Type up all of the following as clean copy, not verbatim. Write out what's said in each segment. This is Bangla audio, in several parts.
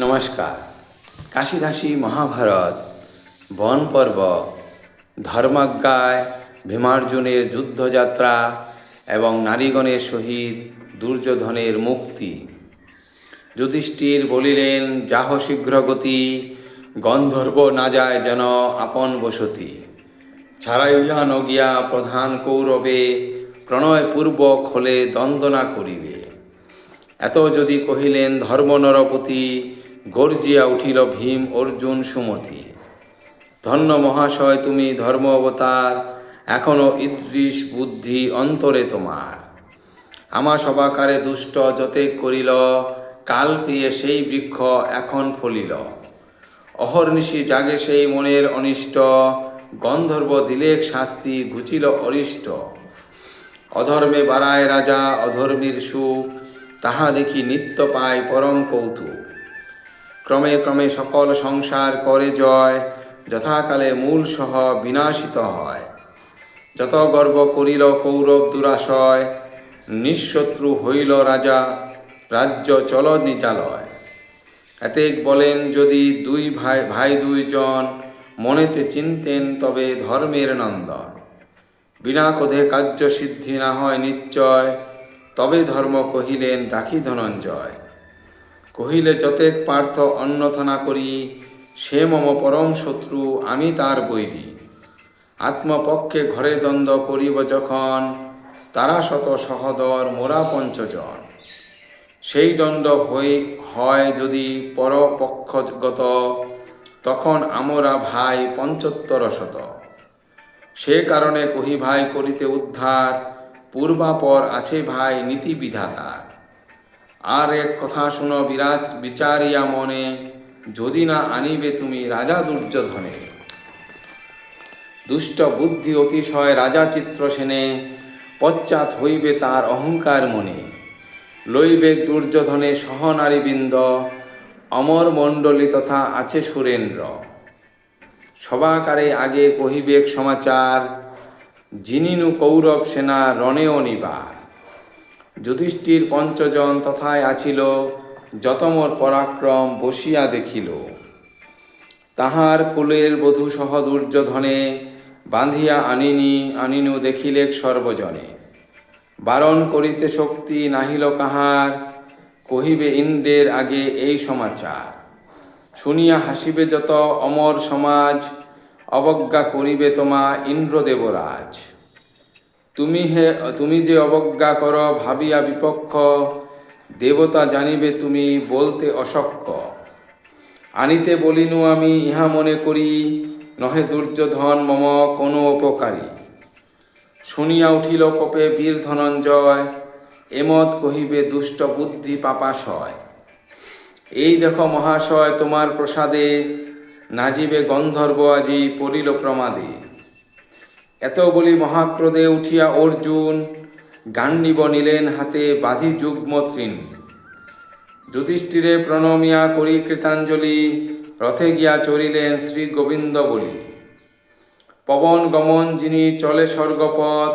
নমস্কার। কাশীদাসী মহাভারত বন পর্ব, ধর্মাজ্ঞায় ভীমার্জুনের যুদ্ধযাত্রা এবং নারীগণের সহিত দুর্যোধনের মুক্তি। যুধিষ্ঠির বলিলেন, যাহ শীঘ্র গতি, গন্ধর্ব না যায় যেন আপন বসতি। ছাড়াইয়া নগিয়া প্রধান কৌরবে, প্রণয়পূর্বক হলে দ্বন্দ্ব না করিবে। এত যদি কহিলেন ধর্ম নরপতি, গর্জিয়া উঠিল ভীম অর্জুন সুমতি। ধন্য মহাশয় তুমি ধর্ম অবতার, এখনও ঈদৃশ বুদ্ধি অন্তরে তোমার। আমা সবাকারে দুষ্ট যতেক করিল, কাল পেয়ে সেই বৃক্ষ এখন ফলিল। অহর্নিশি জাগে সেই মনের অনিষ্ট, গন্ধর্ব দিলেক শাস্তি ঘুচিল অরিষ্ট। অধর্মে বাড়ায় রাজা অধর্মীর সুখ, তাহা দেখি নিত্য পায় পরম কৌতুক। ক্রমে ক্রমে সকল সংসার করে জয়, যথাকালে মূল সহ বিনাশিত হয়। যত গর্ব করিল কৌরব দুরাশয়, নিঃশত্রু হইল রাজা, রাজ্য চল নিজালয়। এতেক বলেন যদি দুই ভাই দুইজন, মনেতে চিনতেন তবে ধর্মের নন্দন। বিনা ক্রোধে কার্য সিদ্ধি না হয় নিশ্চয়, তবে ধর্ম কহিলেন ডাকি ধনঞ্জয়। কহিলে যতেক পার্থ অন্যথা না করি, সে মম পরম শত্রু আমি তার বৈরী। আত্মপক্ষে ঘরে দ্বন্দ্ব করিব যখন, তারা শত সহদর মোরা পঞ্চজন। সেই দণ্ড হয় যদি পরপক্ষগত, তখন আমরা ভাই পঞ্চোত্তর শত। সে কারণে কহি ভাই করিতে উদ্ধার, পূর্বাপর আছে ভাই নীতি বিধাতার। আর এক কথা শুনো বিচারিয়া মনে, যদি না আনিবে তুমি রাজা দুর্যোধনে। দুষ্ট বুদ্ধি অতিশয় রাজা চিত্রসেনে, পশ্চাৎ হইবে তার অহংকার মনে। লইবেক দুর্যোধনে সহনারীবৃন্দ, অমর মণ্ডলী তথা আছে সুরেন্দ্র। সবাকারে আগে কহিবেক সমাচার, যিনিনু কৌরব সেনা রণে অনিবার। যুধিষ্ঠির পঞ্চজন তথায় আছিল, যতমর পরাক্রম বসিয়া দেখিল। তাহার কুলের বধূ সহ দুর্যোধনে, বাঁধিয়া আনিনু দেখিলেক সর্বজনে। বারণ করিতে শক্তি নাহিল কাহার, কহিবে ইন্দ্রের আগে এই সমাচার। শুনিয়া হাসিবে যত অমর সমাজ, অবজ্ঞা করিবে তোমা ইন্দ্রদেবরাজ। তুমি যে অবজ্ঞা কর ভাবিয়া বিপক্ষ, দেবতা জানিবে তুমি বলতে অশক্য। আনিতে বলিনু আমি ইহা মনে করি, নহে দুর্যোধন মম কোনো উপকারী। শুনিয়া উঠিল কোপে বীর ধনঞ্জয়, এমত কহিবে দুষ্ট বুদ্ধি পাপাশয়। এই দেখো মহাশয় তোমার প্রসাদে, নাজিবে গন্ধর্ব আজি পড়িল প্রমাদে। এত বলি মহাক্রোধে উঠিয়া অর্জুন, গান্ডীব নিলেন হাতে বাঁধি যুগ্ম তৃণ। যুধিষ্ঠিরে প্রণমিয়া করি কৃতাঞ্জলি, রথে গিয়া চড়িলেন শ্রী গোবিন্দ বলি। পবন গমন যিনি চলে স্বর্গপথ,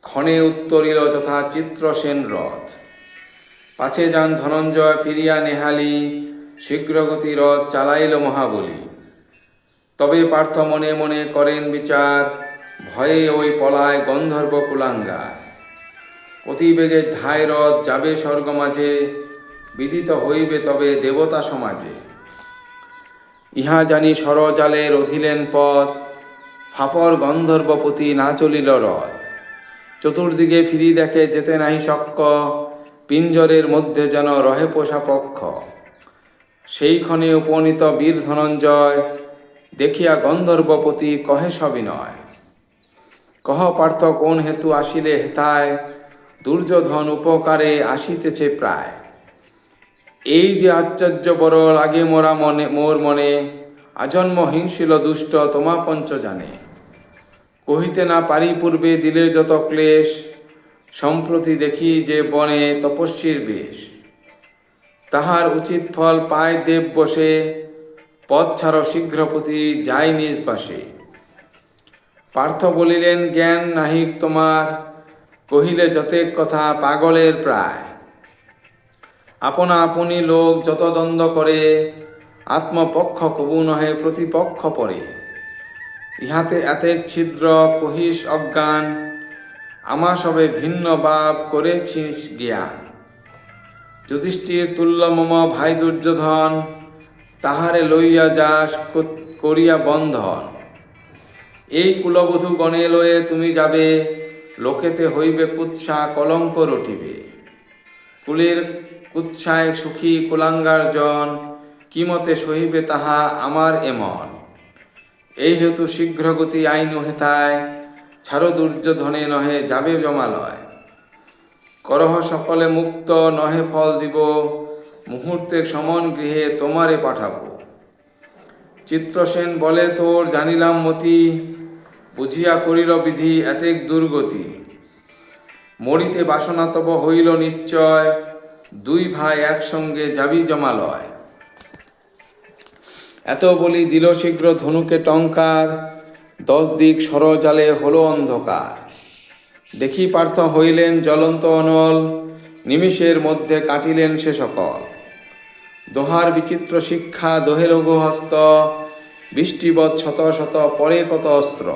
ক্ষণে উত্তরিল যথা চিত্রসেন রথ। পাছে যান ধনঞ্জয় ফিরিয়া নেহালি, শীঘ্রগতি রথ চালাইল মহাবলী। তবে পার্থ মনে মনে করেন বিচার, ভয়ে ওই পলায় গন্ধর্ব কুলাঙ্গার। অতিবেগে ধায় রথ যাবে স্বর্গ মাঝে, বিদিত হইবে তবে দেবতা সমাজে। ইহা জানি সরজালে রধিলেন পথ, ফাপর গন্ধর্বপতি না চলিল রথ। চতুর্দিকে ফিরি দেখে যেতে নাহি শক্য, পিঞ্জরের মধ্যে যেন রহে পোষা পক্ষ। সেইক্ষণে উপনীত বীর ধনঞ্জয়, দেখিয়া গন্ধর্বপতি কহে সবিনয়। কহ পার্থ কোন হেতু আসিলে হেথায়, দুর্যোধন উপকারে আসিতেছে প্রায়। এই যে আশ্চর্য বড় লাগে মোর মনে, আজন্ম হিংসিল দুষ্ট তোমা পঞ্চ জানে। কহিতে না পারি পূর্বে দিলে যত ক্লেশ, সম্প্রতি দেখি যে বনে তপস্বীর বেশ। তাহার উচিত ফল পায় দেব বসে, পথ ছাড় শীঘ্রপতি যাই নিজ বাসে। পার্থ বলিলেন জ্ঞান নাহি তোমার, কহিলে যতেক কথা পাগলের প্রায়। আপনা আপনি লোক যত দ্বন্দ্ব করে, আত্মপক্ষ কবু নহে প্রতিপক্ষ পরে। ইহাতে এতেক ছিদ্র কহিস অজ্ঞান, আমা সবে ভিন্ন ভাব করেছিস জ্ঞান। যুধিষ্ঠির তুল্য মম ভাই দুর্যোধন, তাহারে লইয়া যাস করিয়া বন্ধন। এই কুলবধূ গণে লয়ে তুমি যাবে, লোকেতে হইবে কুৎসা কলঙ্ক রটিবে। কুলের কুৎসায় সুখী কুলাঙ্গার জন, কিমতে সহিবে তাহা আমার এমন। এই হেতু শীঘ্রগতি আইনু হেতায়, ছাড়ো দুর্যোধনে নহে যাবে জমালয়। করহ সকলে মুক্ত নহে ফল দিব, মুহূর্তের সমন গৃহে তোমারে পাঠাবো। চিত্রসেন বলে তোর জানিলাম মতি, বুঝিয়া করিল বিধি এতেক দুর্গতি। মরিতে বাসনা তব হইল নিশ্চয়, দুই ভাই একসঙ্গে যাবি জমালয়। এত বলি দিল শীঘ্র ধনুকে টঙ্কার, 10 দিক সরজালে হলো অন্ধকার। দেখি পার্থ হইলেন জ্বলন্ত অনল, নিমিষের মধ্যে কাটিলেন সে সকল। দোহার বিচিত্র শিক্ষা দোহে লঘু হস্ত, বৃষ্টিবৎ শত শত পরে কত অস্ত্র।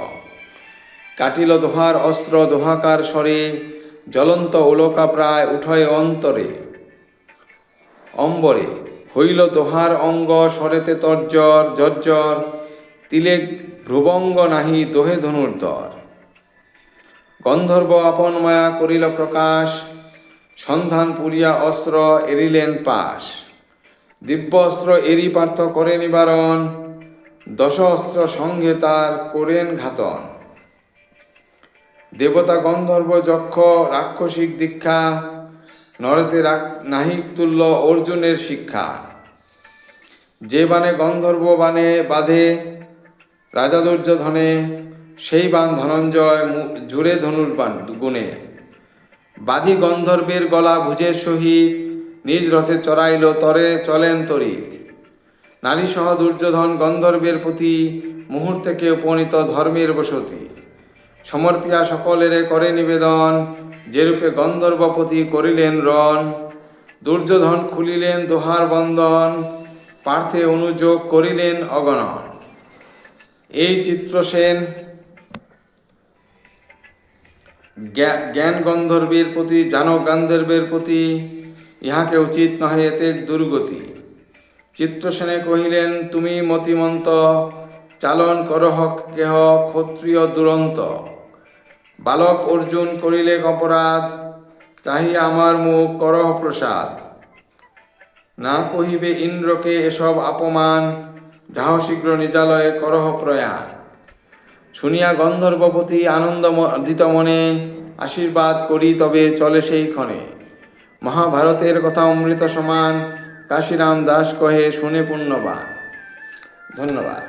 কাটিল দোহার অস্ত্র দোহাকার স্বরে, জ্বলন্ত উলকা প্রায় উঠয় অন্তরে। অম্বরে হইল দোহার অঙ্গ স্বরেতে তর্জর জর্জর, তিলে ভ্রুবঙ্গ নাহি দোহে ধনুর্ধর। গন্ধর্ব আপন মায়া করিল প্রকাশ, সন্ধান পুরিয়া অস্ত্র এরিলেন পাশ। দিব্য অস্ত্র এরি পার্থ করে নিবারণ, 10 অস্ত্র সঙ্গে তার করেন ঘাতন। দেবতা গন্ধর্ব যক্ষ রাক্ষসিক দীক্ষা, নরেতে নাহিক তুল্য অর্জুনের শিক্ষা। যে বানে গন্ধর্ব বানে বাঁধে রাজা দুর্যোধনে, সেই বান ধনঞ্জয় জুড়ে ধনুর্বাণ গুণে। বাধি গন্ধর্বের গলা ভুজের সহিত, নিজ রথে চড়াইল তরে চলেন তরিত। নারী সহ দুর্যোধন গন্ধর্বের প্রতি, মুহূর্তে উপনীত ধর্মের বসতি। সমর্পিয়া সকলেরে করে নিবেদন, যেরূপে গন্ধর্বপতি করিলেন রণ। দুর্যোধন খুলিলেন দোহার বন্ধন, পার্থে অনুযোগ করিলেন অগণন। এই চিত্রসেন জ্ঞান গন্ধর্বের প্রতি, জানক গান্ধর্বের প্রতি, ইহাকে উচিত নহে এতেক দুর্গতি। চিত্রসেনে কহিলেন তুমি মতিমন্ত, চালন করহ কেহ ক্ষত্রিয় দুরন্ত। বালক অর্জুন করিলে অপরাধ, চাহিয়া আমার মুখ করহ প্রসাদ। না কহিবে ইন্দ্রকে এসব আপমান, যাহ শীঘ্র নিজালয়ে করহ প্রয়াণ। শুনিয়া গন্ধর্বপতি আনন্দিত মনে, আশীর্বাদ করি তবে চলে সেই ক্ষণে। মহাভারতের কথা অমৃত সমান, কাশীরাম দাস কহে শুনে পুণ্যবান। ধন্যবাদ।